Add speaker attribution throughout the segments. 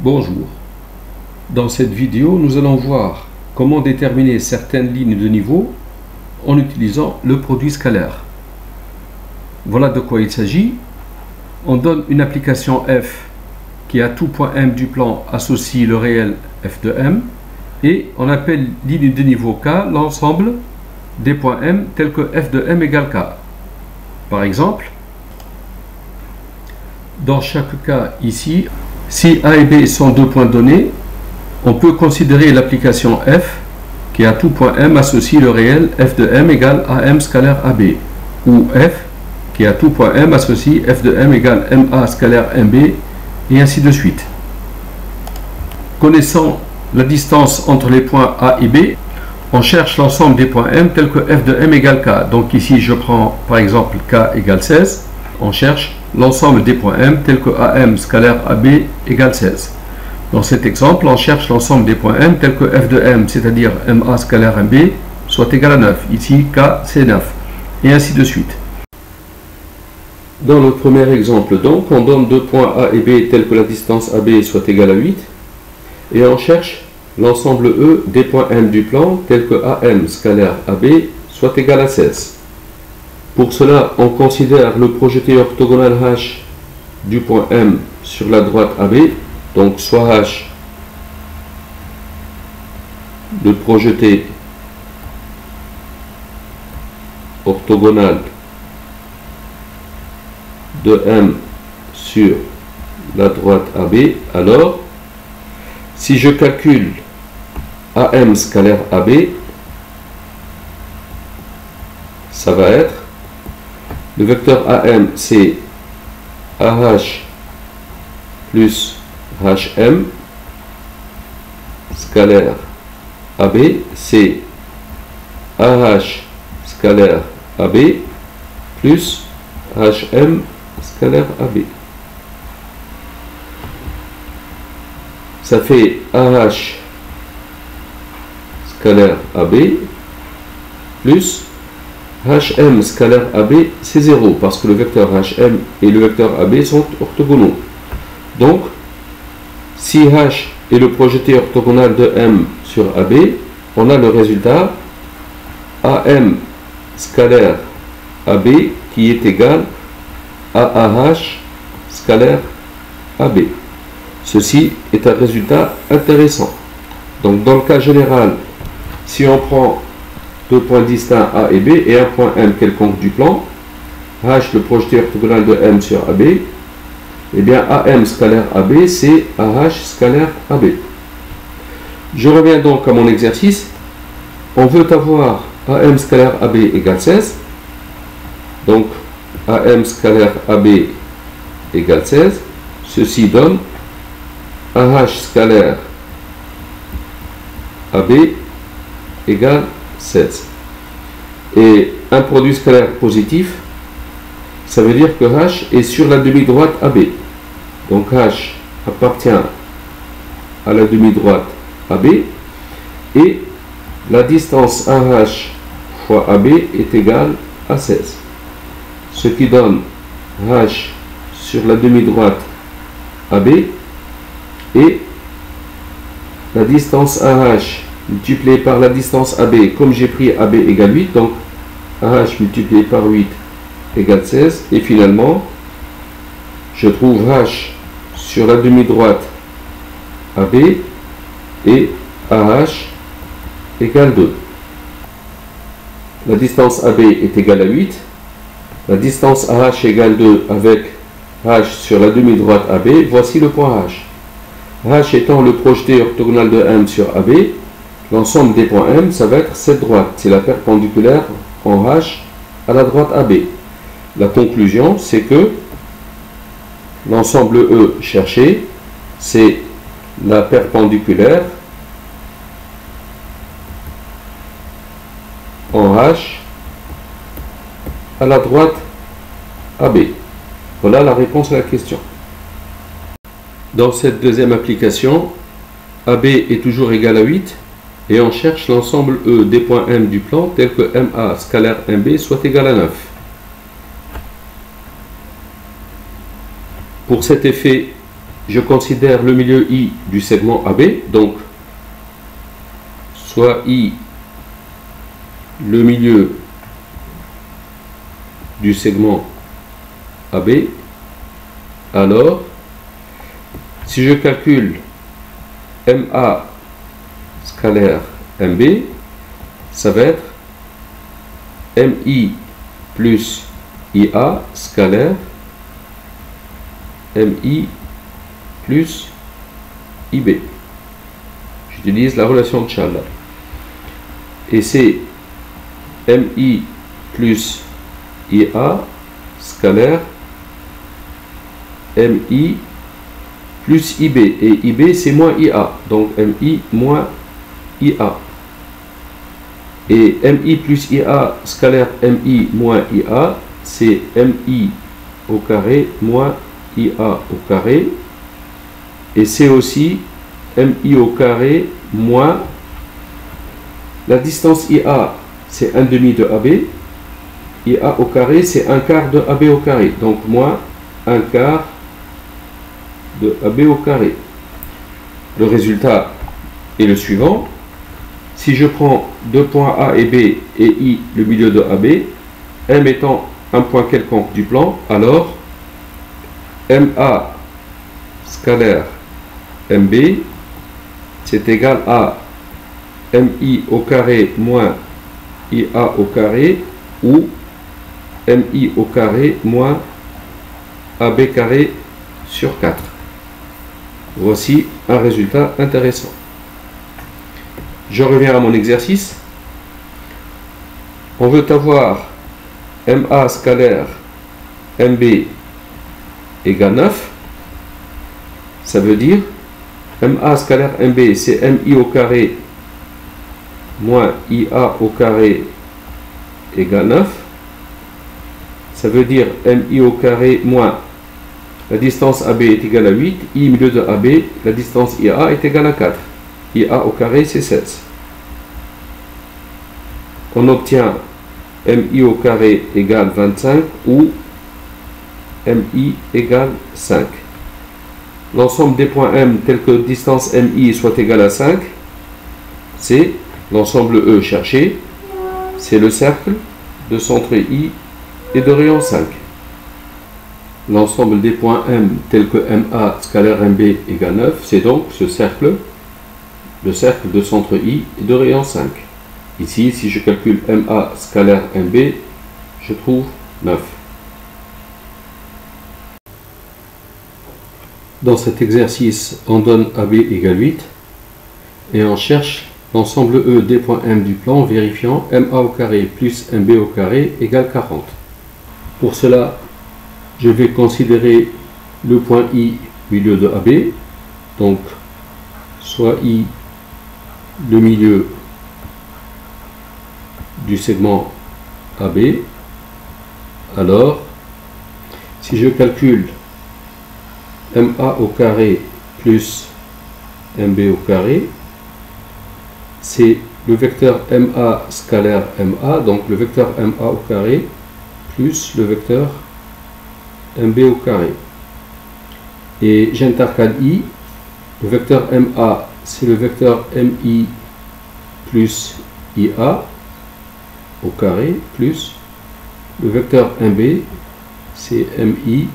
Speaker 1: Bonjour. Dans cette vidéo, nous allons voir comment déterminer certaines lignes de niveau en utilisant le produit scalaire. Voilà de quoi il s'agit. On donne une application f qui à tout point m du plan associe le réel f de m et on appelle ligne de niveau k l'ensemble des points m tels que f de m égale k. Par exemple, dans chaque cas ici, si A et B sont deux points donnés, on peut considérer l'application f qui à tout point m associe le réel f de m égale am scalaire ab, ou f qui à tout point m associe f de m égale ma scalaire mb, et ainsi de suite. Connaissant la distance entre les points A et B, on cherche l'ensemble des points m tels que f de m égale k. Donc ici je prends par exemple k égale 16, on cherche l'ensemble des points m tels que am scalaire ab égale 16. Dans cet exemple, on cherche l'ensemble des points m tels que f de m, c'est-à-dire ma scalaire mb, soit égal à 9. Ici, k, c'est 9. Et ainsi de suite. Dans le premier exemple, donc, on donne deux points a et b tels que la distance ab soit égale à 8. Et on cherche l'ensemble E des points m du plan tels que am scalaire ab soit égal à 16. Pour cela, on considère le projeté orthogonal H du point M sur la droite AB, donc soit H, le projeté orthogonal de M sur la droite AB. Alors, si je calcule AM scalaire AB, ça va être le vecteur AM, c'est AH plus HM scalaire AB, c'est AH scalaire AB plus HM scalaire AB. Ça fait AH scalaire AB plus HM scalaire AB, c'est 0 parce que le vecteur HM et le vecteur AB sont orthogonaux. Donc, si H est le projeté orthogonal de M sur AB, on a le résultat AM scalaire AB qui est égal à AH scalaire AB. Ceci est un résultat intéressant. Donc, dans le cas général, si on prend deux points distincts A et B et un point M quelconque du plan, H le projeté orthogonal de M sur AB, et bien AM scalaire AB c'est AH scalaire AB. Je reviens donc à mon exercice. On veut avoir AM scalaire AB égale 16. Donc AM scalaire AB égale 16. Ceci donne AH scalaire AB égale 16. Et un produit scalaire positif, ça veut dire que H est sur la demi-droite AB. Donc H appartient à la demi-droite AB et la distance AH fois AB est égale à 16. Ce qui donne H sur la demi-droite AB et la distance AH multiplié par la distance AB, comme j'ai pris AB égale 8, donc AH multiplié par 8 égale 16, et finalement, je trouve H sur la demi-droite AB et AH égale 2. La distance AB est égale à 8, la distance AH égale 2 avec H sur la demi-droite AB, voici le point H. H étant le projeté orthogonal de M sur AB, l'ensemble des points M, ça va être cette droite. C'est la perpendiculaire en H à la droite AB. La conclusion, c'est que l'ensemble E cherché, c'est la perpendiculaire en H à la droite AB. Voilà la réponse à la question. Dans cette deuxième application, AB est toujours égal à 8. Et on cherche l'ensemble E des points M du plan tel que MA scalaire MB soit égal à 9. Pour cet effet je considère le milieu I du segment AB, donc soit I le milieu du segment AB, alors si je calcule MA scalaire MB, ça va être MI plus IA scalaire MI plus IB. J'utilise la relation de Challa. Et c'est MI plus IA scalaire MI plus IB. Et IB c'est moins IA. Donc MI moins IA. Et MI plus IA scalaire MI moins IA, c'est MI au carré moins IA au carré. Et c'est aussi MI au carré moins la distance IA, c'est 1/2 de AB. IA au carré, c'est 1/4 de AB au carré. Donc moins 1/4 de AB au carré. Le résultat est le suivant. Si je prends deux points A et B et I le milieu de AB, M étant un point quelconque du plan, alors MA scalaire MB, c'est égal à MI au carré moins IA au carré ou MI au carré moins AB carré sur 4. Voici un résultat intéressant. Je reviens à mon exercice. On veut avoir MA scalaire MB égale 9. Ça veut dire MA scalaire MB, c'est MI au carré moins IA au carré égale 9. Ça veut dire MI au carré moins la distance AB est égale à 8, I milieu de AB, la distance IA est égale à 4. IA au carré c'est 16. On obtient MI au carré égale 25 ou MI égale 5. L'ensemble des points M tels que distance MI soit égale à 5, c'est l'ensemble E cherché, c'est le cercle de centre I et de rayon 5. L'ensemble des points M tels que MA scalaire MB égale 9, c'est donc ce cercle, le cercle de centre I et de rayon 5. Ici, si je calcule MA scalaire MB, je trouve 9. Dans cet exercice, on donne AB égale 8 et on cherche l'ensemble E des points M du plan, vérifiant MA au carré plus MB au carré égale 40. Pour cela, je vais considérer le point I milieu de AB, donc soit I le milieu du segment AB. Alors, si je calcule MA au carré plus MB au carré, c'est le vecteur MA scalaire MA, donc le vecteur MA au carré plus le vecteur MB au carré. Et j'intercale I, le vecteur MA c'est le vecteur MI plus IA au carré plus le vecteur MB c'est MI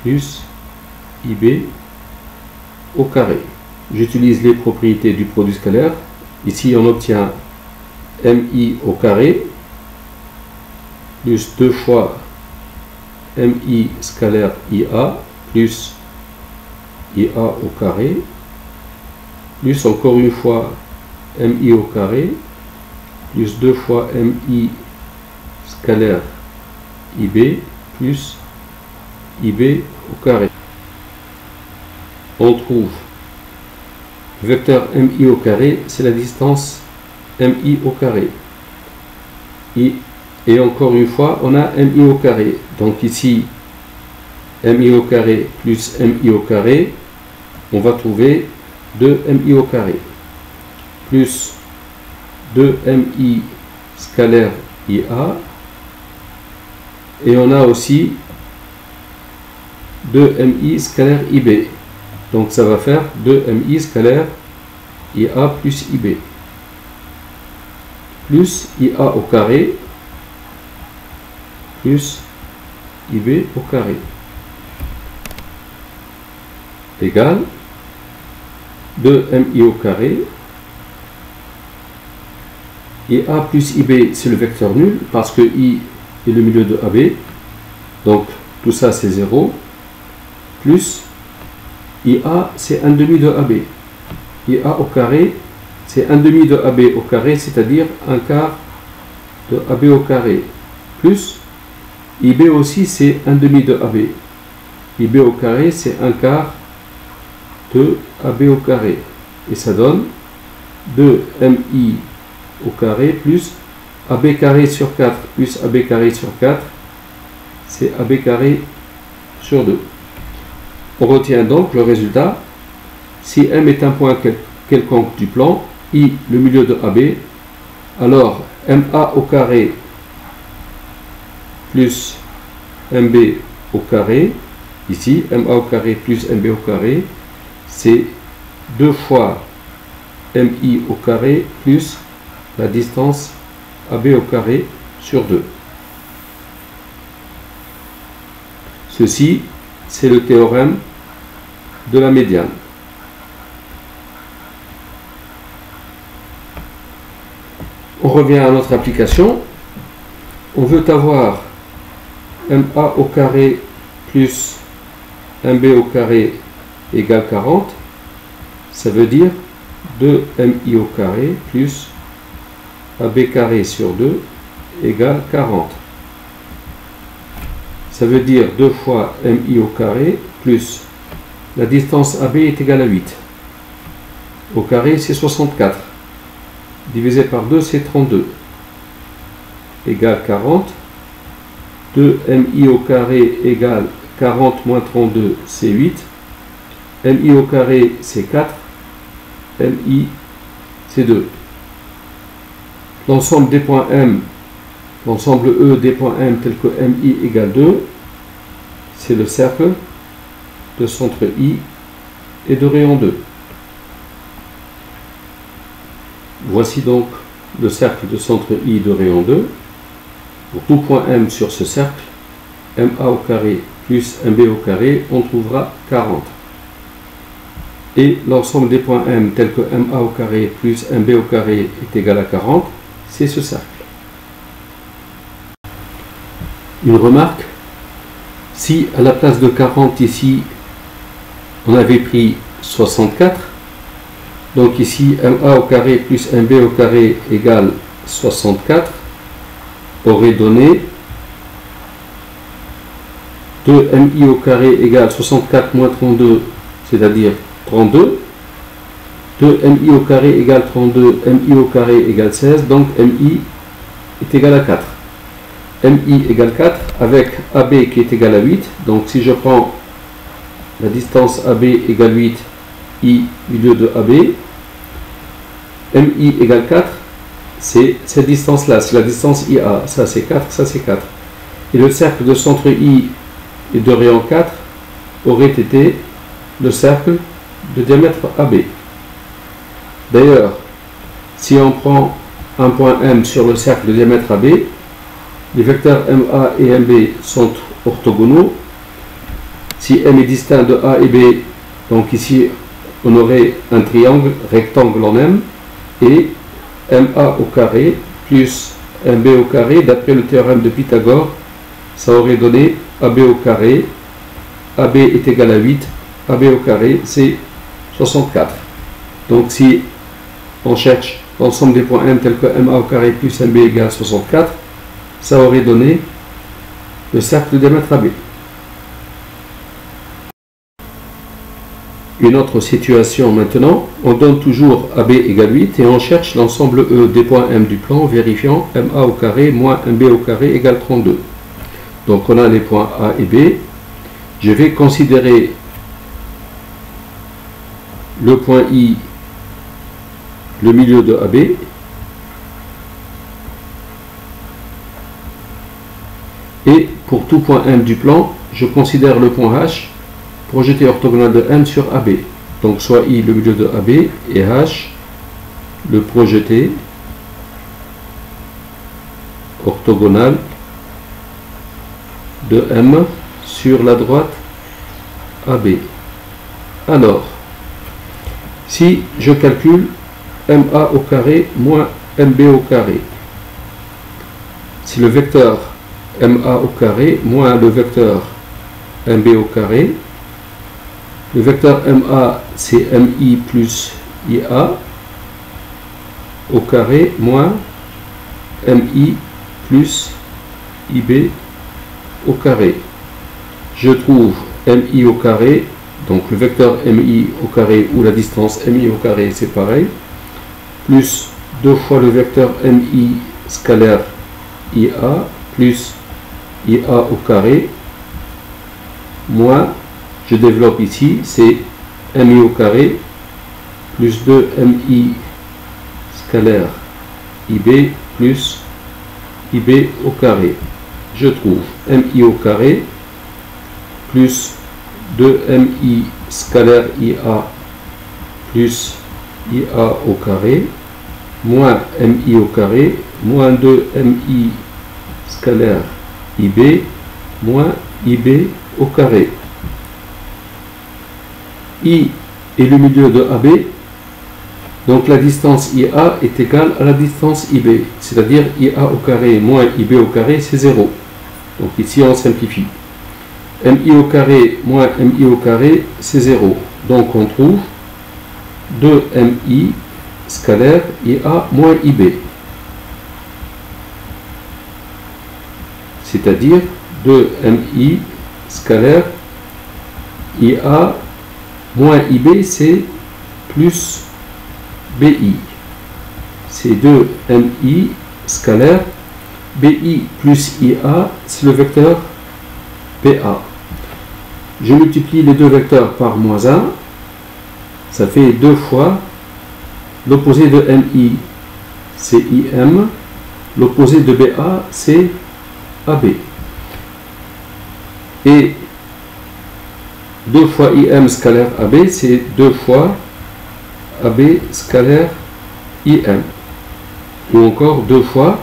Speaker 1: plus IB au carré. J'utilise les propriétés du produit scalaire. Ici on obtient MI au carré plus 2 fois MI scalaire IA plus IA au carré plus encore une fois MI au carré plus 2 fois MI scalaire IB plus IB au carré. On trouve le vecteur MI au carré, c'est la distance MI au carré. Et encore une fois, on a MI au carré. Donc ici, MI au carré plus MI au carré, on va trouver 2 MI au carré plus 2 MI scalaire IA. Et on a aussi 2 MI scalaire IB. Donc ça va faire 2mi scalaire IA plus IB. Plus IA au carré plus IB au carré. Égale 2mi au carré. IA plus IB, c'est le vecteur nul parce que I est le milieu de AB. Donc tout ça c'est 0. Plus IA, c'est 1 demi de AB. IA au carré, c'est 1 demi de AB au carré, c'est-à-dire 1 quart de AB au carré. Plus IB aussi, c'est 1 demi de AB. IB au carré, c'est 1 quart de AB au carré. Et ça donne 2mi au carré plus AB carré sur 4 plus AB carré sur 4, c'est AB carré sur 2. On retient donc le résultat. Si M est un point quelconque du plan, I le milieu de AB, alors MA au carré plus MB au carré, ici MA au carré plus MB au carré, c'est 2 fois MI au carré plus la distance AB au carré sur 2. Ceci, c'est le théorème de la médiane. On revient à notre application. On veut avoir MA au carré plus MB au carré égale 40. Ça veut dire 2MI au carré plus AB carré sur 2 égale 40. Ça veut dire 2 fois MI au carré plus la distance AB est égale à 8. Au carré, c'est 64. Divisé par 2, c'est 32. Égale 40. 2MI au carré égale 40 moins 32, c'est 8. MI au carré, c'est 4. MI, c'est 2. L'ensemble des points M, l'ensemble E des points M tel que MI égale 2, c'est le cercle de centre I et de rayon 2. Voici donc le cercle de centre I de rayon 2. Pour tout point M sur ce cercle, MA au carré plus MB au carré, on trouvera 40. Et l'ensemble des points M tels que MA au carré plus MB au carré est égal à 40, c'est ce cercle. Une remarque, si à la place de 40 ici, on avait pris 64, donc ici MA au carré plus MB au carré égale 64, aurait donné 2MI au carré égale 64 moins 32, c'est-à-dire 32. 2MI au carré égale 32, MI au carré égale 16, donc MI est égal à 4. MI égale 4 avec AB qui est égal à 8, donc si je prends la distance AB égale 8, I milieu de AB, MI égale 4, c'est cette distance-là, c'est la distance IA, ça c'est 4, ça c'est 4. Et le cercle de centre I et de rayon 4 aurait été le cercle de diamètre AB. D'ailleurs, si on prend un point M sur le cercle de diamètre AB, les vecteurs MA et MB sont orthogonaux. Si M est distinct de A et B, donc ici on aurait un triangle rectangle en M, et MA au carré plus MB au carré, d'après le théorème de Pythagore, ça aurait donné AB au carré. AB est égal à 8, AB au carré c'est 64. Donc si on cherche l'ensemble des points M tels que MA au carré plus MB égale 64, ça aurait donné le cercle de diamètre AB. Une autre situation maintenant, on donne toujours AB égale 8 et on cherche l'ensemble E des points M du plan, vérifiant MA au carré moins MB au carré égale 32. Donc on a les points A et B. Je vais considérer le point I, le milieu de AB, et pour tout point M du plan, je considère le point H projeté orthogonal de M sur AB. Donc soit I le milieu de AB et H le projeté orthogonal de M sur la droite AB. Alors, si je calcule MA au carré moins MB au carré, si le vecteur MA au carré moins le vecteur MB au carré, le vecteur MA c'est MI plus IA au carré moins MI plus IB au carré. Je trouve MI au carré, donc le vecteur MI au carré ou la distance MI au carré c'est pareil, plus 2 fois le vecteur MI scalaire IA plus IA au carré, moins, je développe ici, c'est MI au carré plus 2 MI scalaire IB plus IB au carré. Je trouve MI au carré plus 2 MI scalaire IA plus IA au carré moins MI au carré moins 2 MI scalaire IB moins IB au carré. I est le milieu de AB, donc la distance IA est égale à la distance IB, c'est-à-dire IA au carré moins IB au carré, c'est 0. Donc ici on simplifie. MI au carré moins MI au carré, c'est 0. Donc on trouve 2MI scalaire IA moins IB. C'est-à-dire 2MI scalaire IA moins IB, c'est plus BI. C'est 2MI scalaire. BI plus IA, c'est le vecteur BA. Je multiplie les deux vecteurs par moins 1. Ça fait 2 fois l'opposé de MI, c'est IM. L'opposé de BA, c'est AB. Et 2 fois IM scalaire AB, c'est 2 fois AB scalaire IM. Ou encore 2 fois.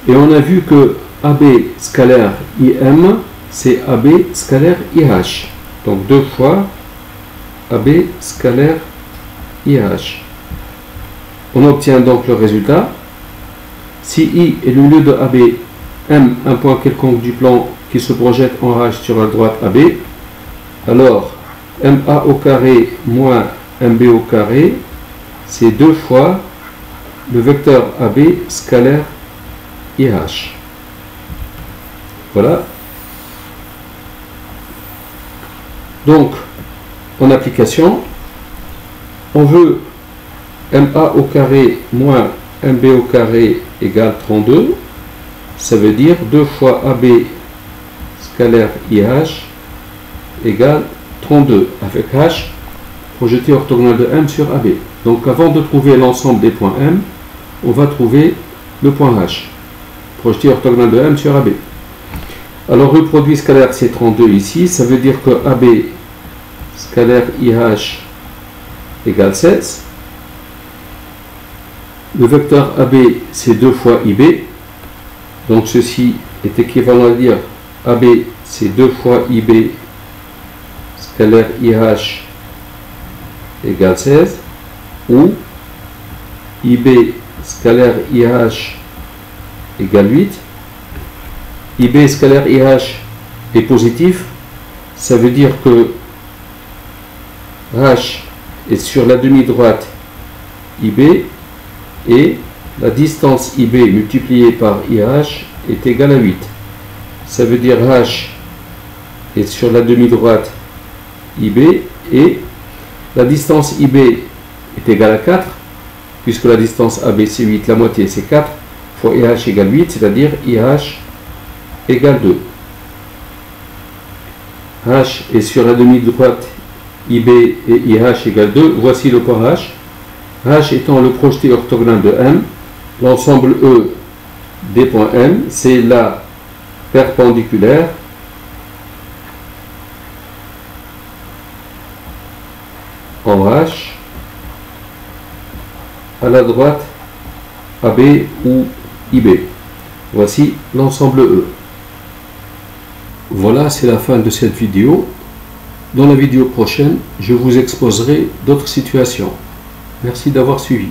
Speaker 1: Et on a vu que AB scalaire IM, c'est AB scalaire IH. Donc 2 fois AB scalaire IH. On obtient donc le résultat. Si I est le milieu de AB, M un point quelconque du plan qui se projette en H sur la droite AB, alors MA au carré moins MB au carré, c'est 2 fois le vecteur AB scalaire IH. Voilà. Donc, en application, on veut MA au carré moins MB au carré égale 32. Ça veut dire 2 fois AB scalaire IH égale 32, avec H projeté orthogonal de M sur AB. Donc avant de trouver l'ensemble des points M, on va trouver le point H, projeté orthogonal de M sur AB. Alors le produit scalaire c'est 32 ici, ça veut dire que AB scalaire IH égale 16. Le vecteur AB c'est 2 fois IB, donc ceci est équivalent à dire AB c'est 2 fois IB scalaire IH égale 16, ou IB scalaire IH égale 8. IB scalaire IH est positif, ça veut dire que H est sur la demi-droite IB et la distance IB multipliée par IH est égale à 8. Ça veut dire H est sur la demi-droite IB et la distance IB est égale à 4, puisque la distance AB c'est 8, la moitié c'est 4, fois IH égale 8, c'est-à-dire IH égale 2. H est sur la demi-droite IB et IH égale 2. Voici le point H. H étant le projeté orthogonal de M, l'ensemble E des points M, c'est la perpendiculaire en H, à la droite AB ou IB. Voici l'ensemble E. Voilà, c'est la fin de cette vidéo. Dans la vidéo prochaine, je vous exposerai d'autres situations. Merci d'avoir suivi.